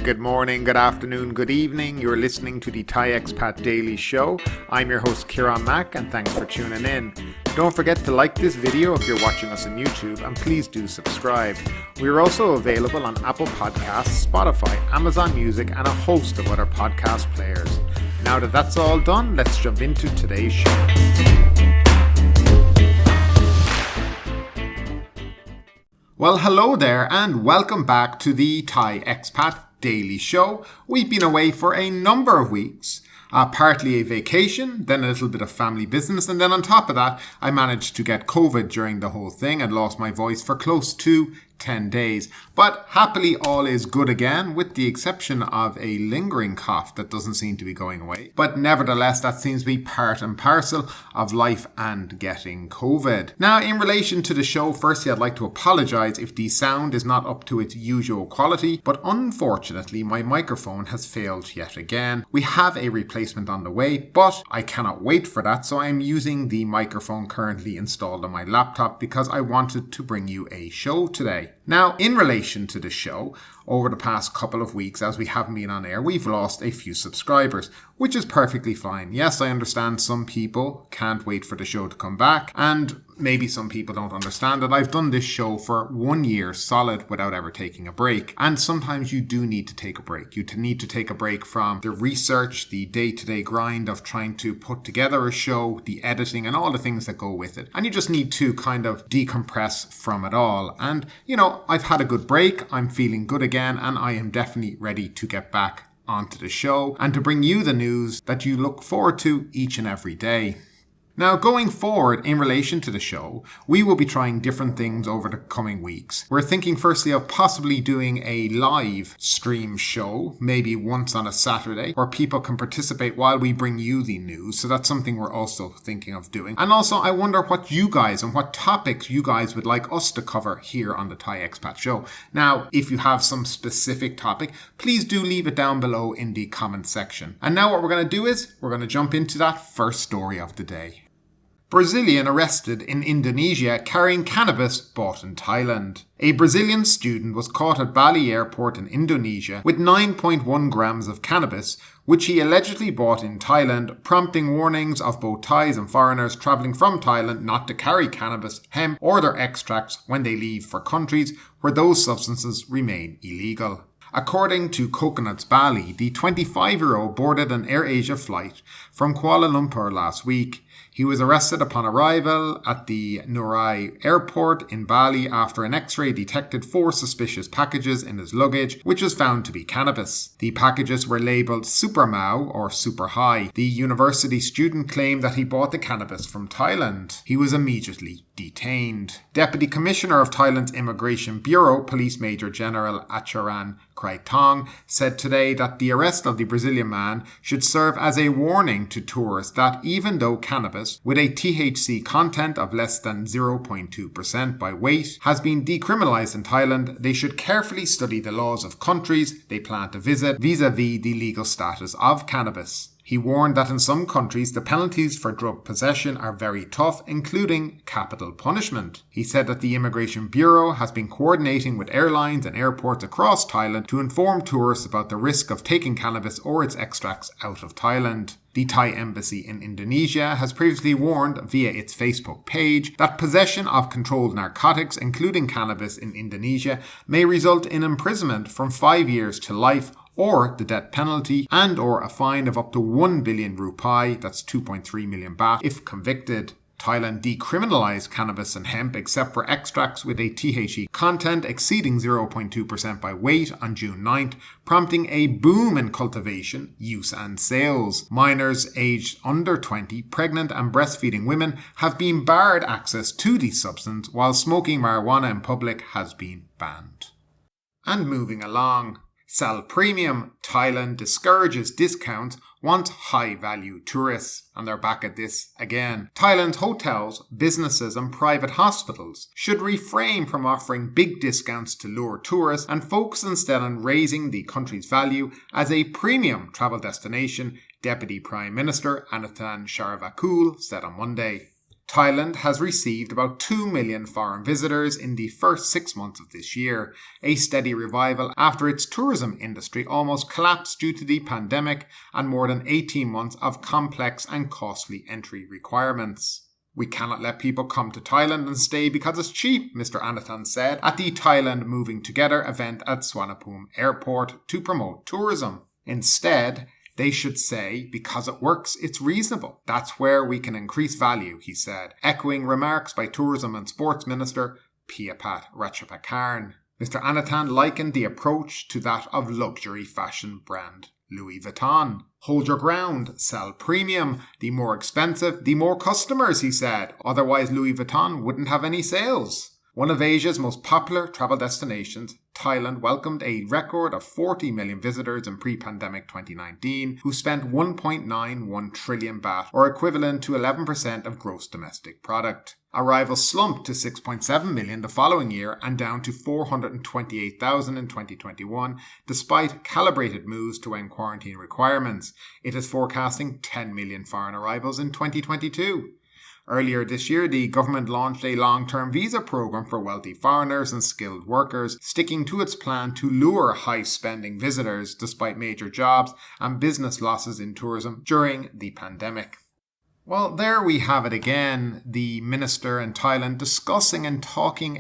good morning, good afternoon, good evening. You're listening to the Thai Expat Daily Show. I'm your host Kieran Mack and thanks for tuning in. Don't forget to like this video if you're watching us on YouTube and please do subscribe. We're also available on Apple Podcasts, Spotify, Amazon Music and a host of other podcast players. Now that that's all done, let's jump into today's show. Well, hello there and welcome back to the Thai Expat Daily Show. We've been away for a number of weeks, partly a vacation, then a little bit of family business, and then on top of that, I managed to get COVID during the whole thing and lost my voice for close to 10 days. But happily all is good again, with the exception of a lingering cough that doesn't seem to be going away. But nevertheless, that seems to be part and parcel of life and getting COVID. Now, in relation to the show, firstly, I'd like to apologise if the sound is not up to its usual quality, but unfortunately, my microphone has failed yet again. We have a replacement on the way, but I cannot wait for that, so I'm using the microphone currently installed on my laptop because I wanted to bring you a show today. Now, in relation to the show, over the past couple of weeks, as we haven't been on air, we've lost a few subscribers, which is perfectly fine. Yes, I understand some people can't wait for the show to come back, and maybe some people don't understand that I've done this show for 1 year solid without ever taking a break. And sometimes you do need to take a break. You need to take a break from the research, the day-to-day grind of trying to put together a show, the editing, and all the things that go with it. And you just need to kind of decompress from it all. And, I've had a good break. I'm feeling good again, and I am definitely ready to get back onto the show and to bring you the news that you look forward to each and every day. Now, going forward in relation to the show, we will be trying different things over the coming weeks. We're thinking firstly of possibly doing a live stream show, maybe once on a Saturday, where people can participate while we bring you the news. So that's something we're also thinking of doing. And also, I wonder what you guys and what topics you guys would like us to cover here on the Thai Expat Show. Now, if you have some specific topic, please do leave it down below in the comment section. And now what we're going to do is we're going to jump into that first story of the day. Brazilian arrested in Indonesia carrying cannabis bought in Thailand. A Brazilian student was caught at Bali airport in Indonesia with 9.1 grams of cannabis, which he allegedly bought in Thailand, prompting warnings of both Thais and foreigners travelling from Thailand not to carry cannabis, hemp or their extracts when they leave for countries where those substances remain illegal. According to Coconuts Bali, the 25-year-old boarded an AirAsia flight from Kuala Lumpur last week. He was arrested upon arrival at the Nurai airport in Bali after an X-ray detected 4 suspicious packages in his luggage, which was found to be cannabis. The packages were labelled Super Mau or Super High. The university student claimed that he bought the cannabis from Thailand. He was immediately detained. Deputy Commissioner of Thailand's Immigration Bureau, Police Major General Acharan Kraitong, said today that the arrest of the Brazilian man should serve as a warning to tourists that even though cannabis with a THC content of less than 0.2% by weight has been decriminalized in Thailand, they should carefully study the laws of countries they plan to visit vis-a-vis the legal status of cannabis. He warned that in some countries, the penalties for drug possession are very tough, including capital punishment. He said that the Immigration Bureau has been coordinating with airlines and airports across Thailand to inform tourists about the risk of taking cannabis or its extracts out of Thailand. The Thai embassy in Indonesia has previously warned via its Facebook page that possession of controlled narcotics, including cannabis in Indonesia, may result in imprisonment from 5 years to life or the death penalty and or a fine of up to 1 billion rupiah, that's 2.3 million baht, if convicted. Thailand decriminalized cannabis and hemp except for extracts with a THC content exceeding 0.2% by weight on June 9th, prompting a boom in cultivation, use and sales. Minors aged under 20, pregnant and breastfeeding women have been barred access to the substance, while smoking marijuana in public has been banned. And moving along. Sell premium. Thailand discourages discounts, wants high-value tourists. And they're back at this again. Thailand's hotels, businesses and private hospitals should refrain from offering big discounts to lure tourists and focus instead on raising the country's value as a premium travel destination, Deputy Prime Minister Anathan Charvakul said on Monday. Thailand has received about 2 million foreign visitors in the first 6 months of this year, a steady revival after its tourism industry almost collapsed due to the pandemic and more than 18 months of complex and costly entry requirements. We cannot let people come to Thailand and stay because it's cheap, Mr. Anathan said at the Thailand Moving Together event at Suvarnabhumi Airport to promote tourism. Instead, they should say, because it works, it's reasonable. That's where we can increase value, he said, echoing remarks by Tourism and Sports Minister Piyapat Ratchapakarn. Mr. Anathan likened the approach to that of luxury fashion brand Louis Vuitton. Hold your ground, sell premium. The more expensive, the more customers, he said. Otherwise, Louis Vuitton wouldn't have any sales. One of Asia's most popular travel destinations, Thailand welcomed a record of 40 million visitors in pre-pandemic 2019 who spent 1.91 trillion baht, or equivalent to 11% of gross domestic product. Arrivals slumped to 6.7 million the following year and down to 428,000 in 2021, despite calibrated moves to end quarantine requirements. It is forecasting 10 million foreign arrivals in 2022. Earlier this year, the government launched a long-term visa program for wealthy foreigners and skilled workers, sticking to its plan to lure high-spending visitors despite major jobs and business losses in tourism during the pandemic. Well, there we have it again, the minister in Thailand discussing and talking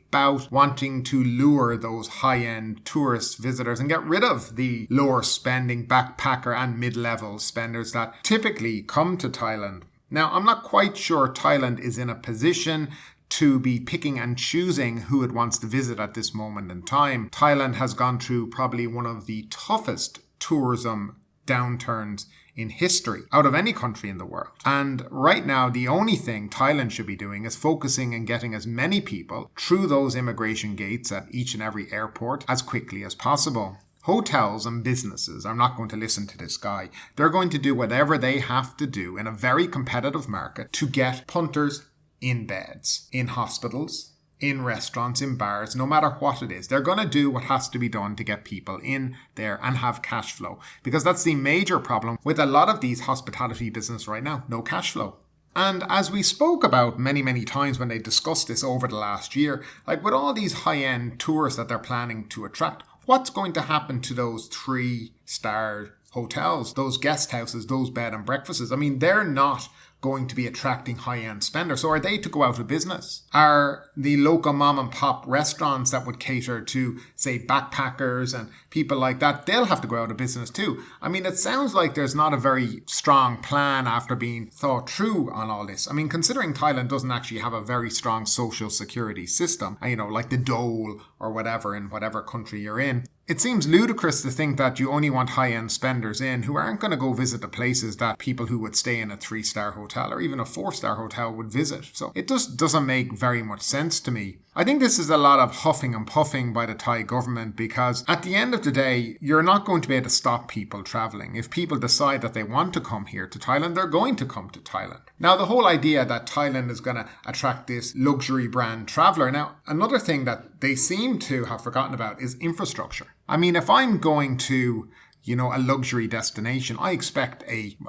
about wanting to lure those high-end tourist visitors and get rid of the lower-spending backpacker and mid-level spenders that typically come to Thailand. Now, I'm not quite sure Thailand is in a position to be picking and choosing who it wants to visit at this moment in time. Thailand has gone through probably one of the toughest tourism downturns in history out of any country in the world. And right now, the only thing Thailand should be doing is focusing on getting as many people through those immigration gates at each and every airport as quickly as possible. Hotels and businesses are not going to listen to this guy. They're going to do whatever they have to do in a very competitive market to get punters in beds, in hospitals, in restaurants, in bars, no matter what it is. They're going to do what has to be done to get people in there and have cash flow. Because that's the major problem with a lot of these hospitality businesses right now, no cash flow. And as we spoke about many times when they discussed this over the last year, like with all these high-end tourists that they're planning to attract, what's going to happen to those 3-star hotels, those guest houses, those bed and breakfasts? I mean, they're not going to be attracting high-end spenders. So are they to go out of business? Are the local mom and pop restaurants that would cater to, say, backpackers and people like that, they'll have to go out of business too? I mean, it sounds like there's not a very strong plan after being thought through on all this. I mean, considering Thailand doesn't actually have a very strong social security system, like the dole or whatever in whatever country you're in, it seems ludicrous to think that you only want high-end spenders in who aren't going to go visit the places that people who would stay in a 3-star hotel or even a 4-star hotel would visit. So it just doesn't make very much sense to me. I think this is a lot of huffing and puffing by the Thai government because at the end of the day, you're not going to be able to stop people traveling. If people decide that they want to come here to Thailand, they're going to come to Thailand. Now, the whole idea that Thailand is going to attract this luxury brand traveler. Now, another thing that they seem to have forgotten about is infrastructure. I mean, if I'm going to, a luxury destination, I expect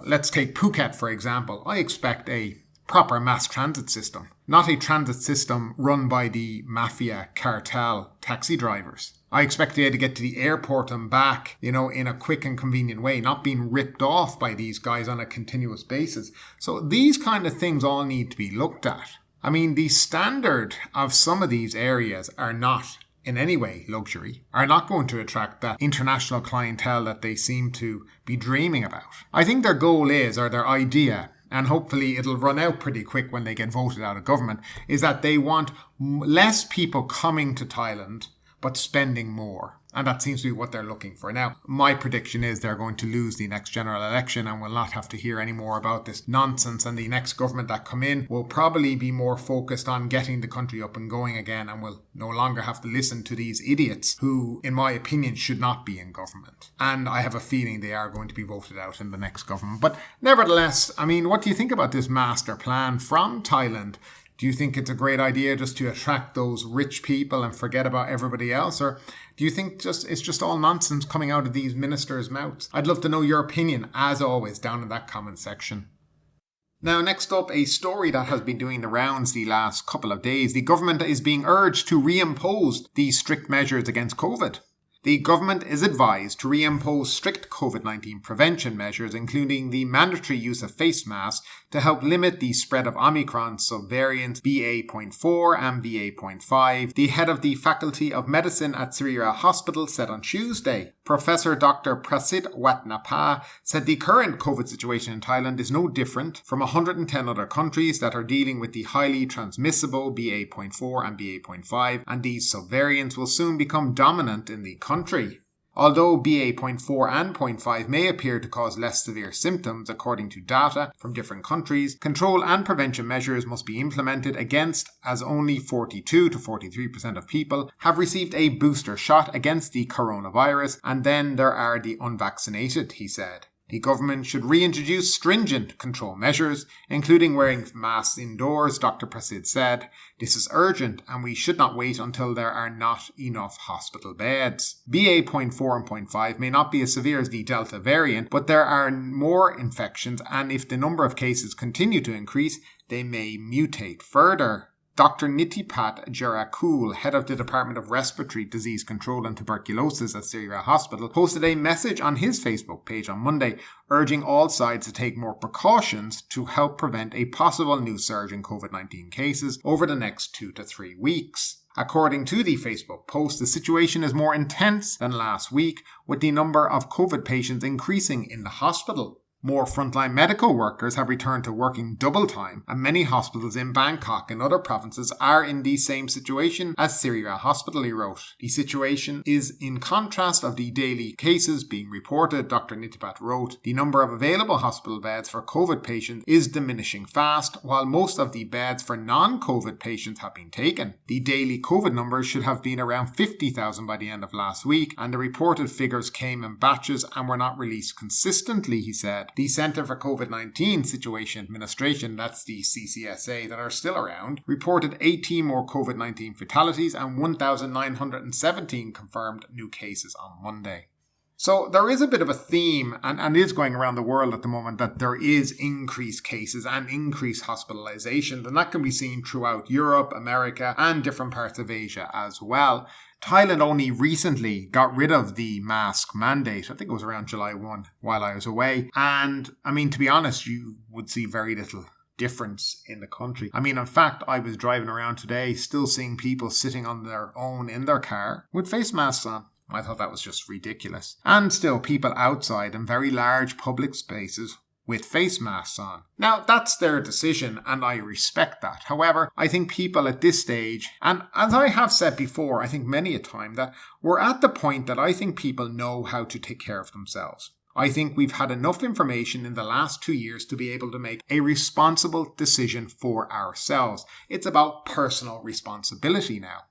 let's take Phuket, for example. I expect a proper mass transit system, not a transit system run by the mafia cartel taxi drivers. I expect to be able to get to the airport and back, in a quick and convenient way, not being ripped off by these guys on a continuous basis. So these kind of things all need to be looked at. I mean, the standard of some of these areas are not in any way luxury, are not going to attract that international clientele that they seem to be dreaming about. I think their goal is, or their idea, and hopefully it'll run out pretty quick when they get voted out of government, is that they want less people coming to Thailand but spending more. And that seems to be what they're looking for. Now, my prediction is they're going to lose the next general election and will not have to hear any more about this nonsense. And the next government that come in will probably be more focused on getting the country up and going again and will no longer have to listen to these idiots who, in my opinion, should not be in government. And I have a feeling they are going to be voted out in the next government. But nevertheless, I mean, what do you think about this master plan from Thailand? Do you think it's a great idea just to attract those rich people and forget about everybody else? Or do you think it's just all nonsense coming out of these ministers' mouths? I'd love to know your opinion, as always, down in that comment section. Now, next up, a story that has been doing the rounds the last couple of days. The government is being urged to reimpose these strict measures against COVID. The government is advised to reimpose strict COVID-19 prevention measures, including the mandatory use of face masks to help limit the spread of Omicron subvariants BA.4 and BA.5, the head of the Faculty of Medicine at Siriraj Hospital said on Tuesday. Professor Dr. Prasit Watnapa said the current COVID situation in Thailand is no different from 110 other countries that are dealing with the highly transmissible BA.4 and BA.5, and these subvariants will soon become dominant in the country. Although BA.4 and .5 may appear to cause less severe symptoms according to data from different countries, control and prevention measures must be implemented against, as only 42 to 43% of people have received a booster shot against the coronavirus, and then there are the unvaccinated, he said. The government should reintroduce stringent control measures, including wearing masks indoors, Dr. Prasid said. This is urgent and we should not wait until there are not enough hospital beds. BA.4 and .5 may not be as severe as the Delta variant, but there are more infections, and if the number of cases continue to increase, they may mutate further. Dr. Nitipat Jarakul, head of the Department of Respiratory Disease Control and Tuberculosis at Siriraj Hospital, posted a message on his Facebook page on Monday, urging all sides to take more precautions to help prevent a possible new surge in COVID-19 cases over the next 2 to 3 weeks. According to the Facebook post, the situation is more intense than last week, with the number of COVID patients increasing in the hospital. More frontline medical workers have returned to working double time, and many hospitals in Bangkok and other provinces are in the same situation as Siriraj Hospital, he wrote. The situation is in contrast of the daily cases being reported, Dr. Nitipat wrote. The number of available hospital beds for COVID patients is diminishing fast, while most of the beds for non-COVID patients have been taken. The daily COVID numbers should have been around 50,000 by the end of last week, and the reported figures came in batches and were not released consistently, he said. The Centre for COVID-19 Situation Administration, that's the CCSA, that are still around, reported 18 more COVID-19 fatalities and 1,917 confirmed new cases on Monday. So there is a bit of a theme, and is going around the world at the moment, that there is increased cases and increased hospitalizations, and that can be seen throughout Europe, America, and different parts of Asia as well. Thailand only recently got rid of the mask mandate. I think it was around July 1 while I was away. And to be honest, you would see very little difference in the country. In fact, I was driving around today still seeing people sitting on their own in their car with face masks on. I thought that was just ridiculous. And still people outside in very large public spaces with face masks on. Now, that's their decision, and I respect that. However, I think people at this stage, and as I have said before, I think many a time, that we're at the point that I think people know how to take care of themselves. I think we've had enough information in the last 2 years to be able to make a responsible decision for ourselves. It's about personal responsibility now.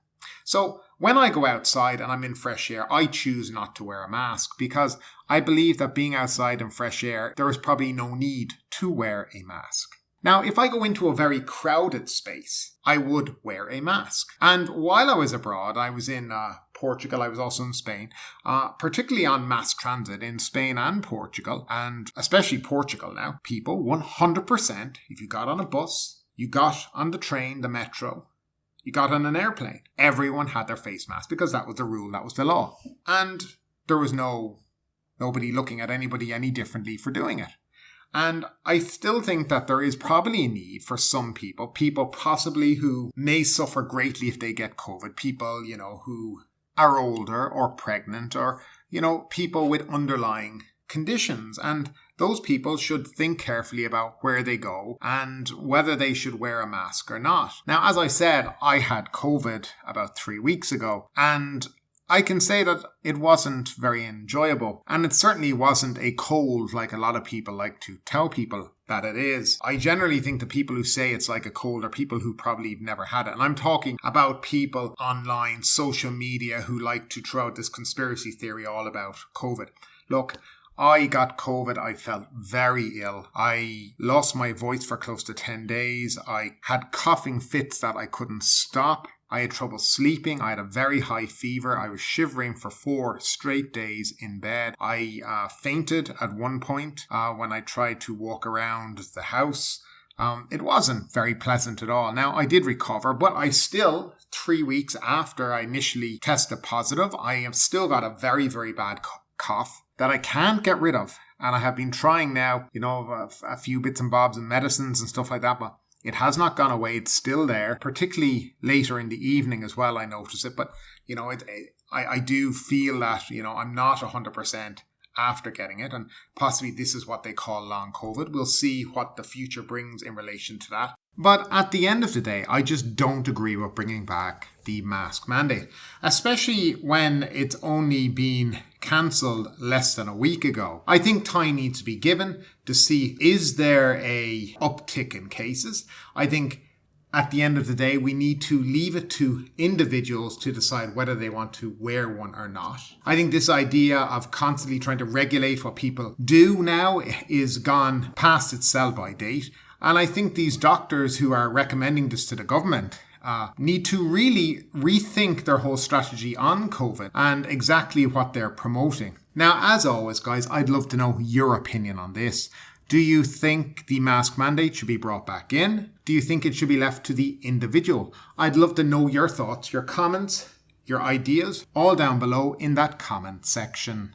So when I go outside and I'm in fresh air, I choose not to wear a mask because I believe that being outside in fresh air, there is probably no need to wear a mask. Now, if I go into a very crowded space, I would wear a mask. And while I was abroad, I was in Portugal, I was also in Spain, particularly on mass transit in Spain and Portugal, and especially Portugal now, people 100%, if you got on a bus, you got on the train, the metro, you got on an airplane, everyone had their face mask because that was the rule, that was the law. And there was nobody looking at anybody any differently for doing it. And I still think that there is probably a need for some people possibly who may suffer greatly if they get COVID, people, who are older or pregnant or, people with underlying conditions. And those people should think carefully about where they go and whether they should wear a mask or not. Now, as I said, I had COVID about 3 weeks ago, and I can say that it wasn't very enjoyable, and it certainly wasn't a cold like a lot of people like to tell people that it is. I generally think the people who say it's like a cold are people who probably have never had it, and I'm talking about people online, social media, who like to throw out this conspiracy theory all about COVID. Look, I got COVID. I felt very ill. I lost my voice for close to 10 days. I had coughing fits that I couldn't stop. I had trouble sleeping. I had a very high fever. I was shivering for 4 straight days in bed. I fainted at one point when I tried to walk around the house. It wasn't very pleasant at all. Now, I did recover, but I still, 3 weeks after I initially tested positive, I have still got a very, very bad cough that I can't get rid of. And I have been trying now, a few bits and bobs and medicines and stuff like that, but it has not gone away. It's still there, particularly later in the evening as well. I notice it, but I do feel that, I'm not 100% after getting it, and possibly this is what they call long COVID. We'll see what the future brings in relation to that. But at the end of the day, I just don't agree with bringing back the mask mandate, especially when it's only been cancelled less than a week ago. I think time needs to be given to see, is there a uptick in cases? I think at the end of the day, we need to leave it to individuals to decide whether they want to wear one or not. I think this idea of constantly trying to regulate what people do now is gone past its sell-by date. And I think these doctors who are recommending this to the government need to really rethink their whole strategy on COVID and exactly what they're promoting. Now, as always, guys, I'd love to know your opinion on this. Do you think the mask mandate should be brought back in? Do you think it should be left to the individual? I'd love to know your thoughts, your comments, your ideas, all down below in that comment section.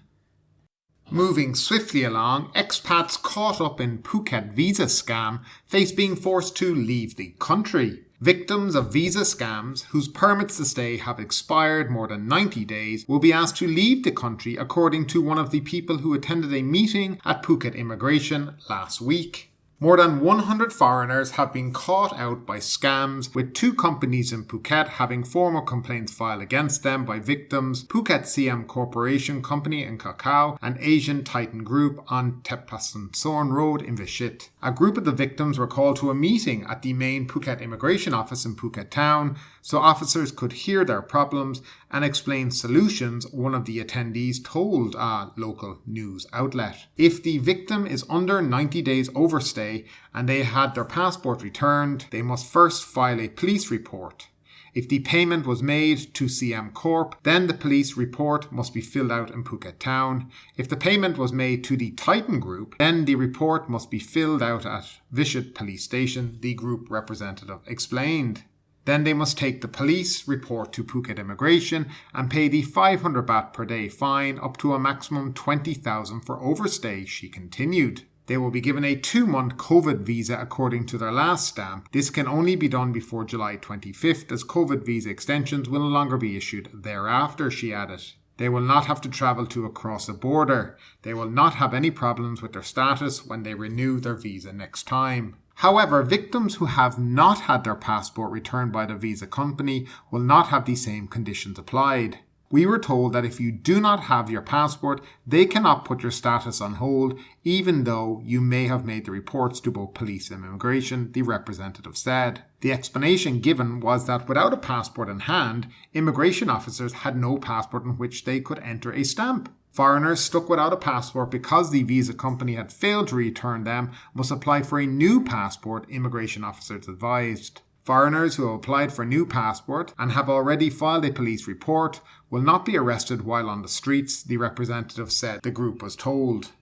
Moving swiftly along, expats caught up in Phuket visa scam face being forced to leave the country. Victims of visa scams whose permits to stay have expired more than 90 days will be asked to leave the country, according to one of the people who attended a meeting at Phuket Immigration last week. More than 100 foreigners have been caught out by scams, with 2 companies in Phuket having formal complaints filed against them by victims: Phuket CM Corporation Company in Kakao and Asian Titan Group on Tepasansorn Road in Vichit. A group of the victims were called to a meeting at the main Phuket immigration office in Phuket town so officers could hear their problems and explain solutions, one of the attendees told a local news outlet. If the victim is under 90 days overstay and they had their passport returned, they must first file a police report. If the payment was made to CM Corp, then the police report must be filled out in Phuket town. If the payment was made to the Titan Group, then the report must be filled out at Vichit Police Station, the group representative explained. Then they must take the police report to Phuket Immigration and pay the 500 baht per day fine up to a maximum 20,000 for overstay, she continued. They will be given a 2-month COVID visa according to their last stamp. This can only be done before July 25th, as COVID visa extensions will no longer be issued thereafter, she added. They will not have to travel to across the border. They will not have any problems with their status when they renew their visa next time. However, victims who have not had their passport returned by the visa company will not have the same conditions applied. We were told that if you do not have your passport, they cannot put your status on hold, even though you may have made the reports to both police and immigration, the representative said. The explanation given was that without a passport in hand, immigration officers had no passport in which they could enter a stamp. Foreigners stuck without a passport because the visa company had failed to return them must apply for a new passport, immigration officers advised. Foreigners who have applied for a new passport and have already filed a police report will not be arrested while on the streets, the representative said, the group was told.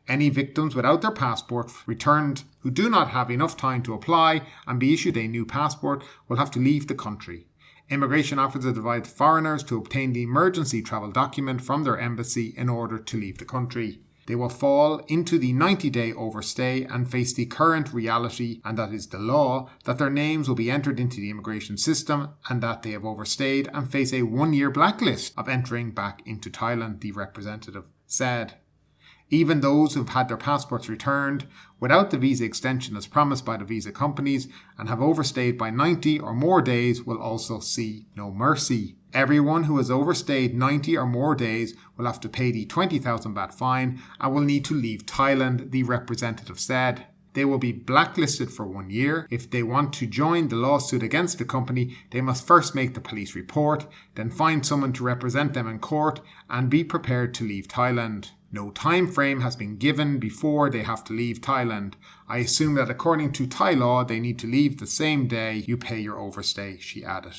Any victims without their passport returned who do not have enough time to apply and be issued a new passport will have to leave the country. Immigration officers advised foreigners to obtain the emergency travel document from their embassy in order to leave the country. They will fall into the 90-day overstay and face the current reality, and that is the law, that their names will be entered into the immigration system and that they have overstayed and face a 1-year blacklist of entering back into Thailand, the representative said. Even those who have had their passports returned without the visa extension as promised by the visa companies and have overstayed by 90 or more days will also see no mercy. Everyone who has overstayed 90 or more days will have to pay the 20,000 baht fine and will need to leave Thailand, the representative said. They will be blacklisted for 1 year. If they want to join the lawsuit against the company, they must first make the police report, then find someone to represent them in court and be prepared to leave Thailand. No time frame has been given before they have to leave Thailand. I assume that according to Thai law, they need to leave the same day you pay your overstay, she added.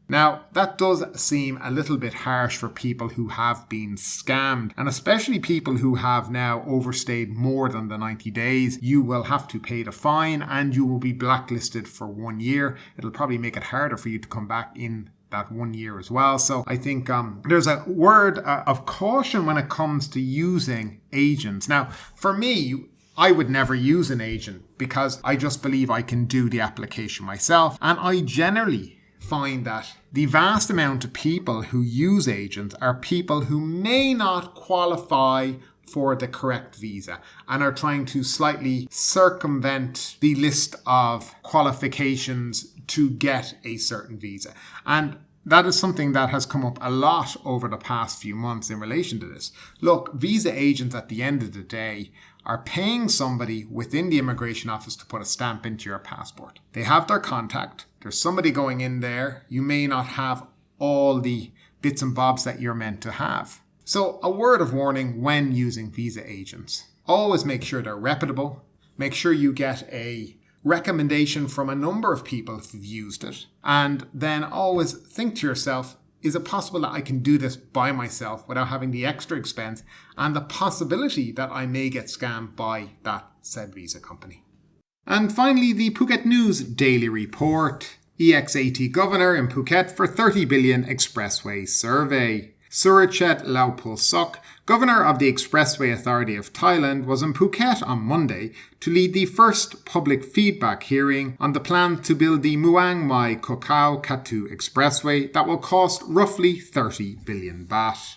Now, that does seem a little bit harsh for people who have been scammed, and especially people who have now overstayed more than the 90 days. You will have to pay the fine and you will be blacklisted for 1 year. It'll probably make it harder for you to come back in that 1 year as well. So I think there's a word of caution when it comes to using agents. Now, for me, I would never use an agent because I just believe I can do the application myself. And I generally find that the vast amount of people who use agents are people who may not qualify for the correct visa and are trying to slightly circumvent the list of qualifications to get a certain visa. And that is something that has come up a lot over the past few months in relation to this. Look, visa agents at the end of the day are paying somebody within the immigration office to put a stamp into your passport. They have their contact. There's somebody going in there. You may not have all the bits and bobs that you're meant to have. So a word of warning when using visa agents. Always make sure they're reputable. Make sure you get a recommendation from a number of people who've used it. And then always think to yourself, is it possible that I can do this by myself without having the extra expense and the possibility that I may get scammed by that said visa company? And finally, the Phuket News Daily Report. Ex-AT Governor in Phuket for 30 billion Expressway survey. Siriraj Laupulsok, Governor of the Expressway Authority of Thailand, was in Phuket on Monday to lead the first public feedback hearing on the plan to build the Muang Mai Kokau Katu Expressway that will cost roughly 30 billion baht.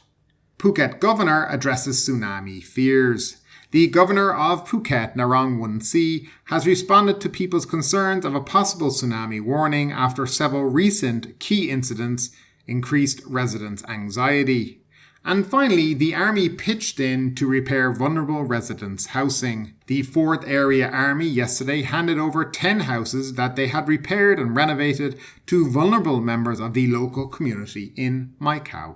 Phuket Governor addresses tsunami fears. The Governor of Phuket, Narong Wonsi, has responded to people's concerns of a possible tsunami warning after several recent key incidents increased residents' anxiety. And finally, the Army pitched in to repair vulnerable residents' housing. The 4th Area Army yesterday handed over 10 houses that they had repaired and renovated to vulnerable members of the local community in Mai Khao.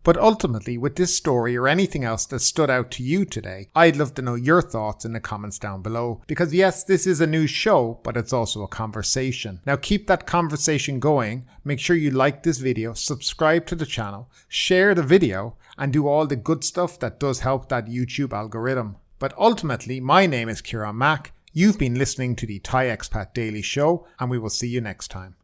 But ultimately, with this story or anything else that stood out to you today, I'd love to know your thoughts in the comments down below. Because yes, this is a news show, but it's also a conversation. Now keep that conversation going. Make sure you like this video, subscribe to the channel, share the video, and do all the good stuff that does help that YouTube algorithm. But ultimately, my name is Kieran Mack. You've been listening to the Thai Expat Daily Show, and we will see you next time.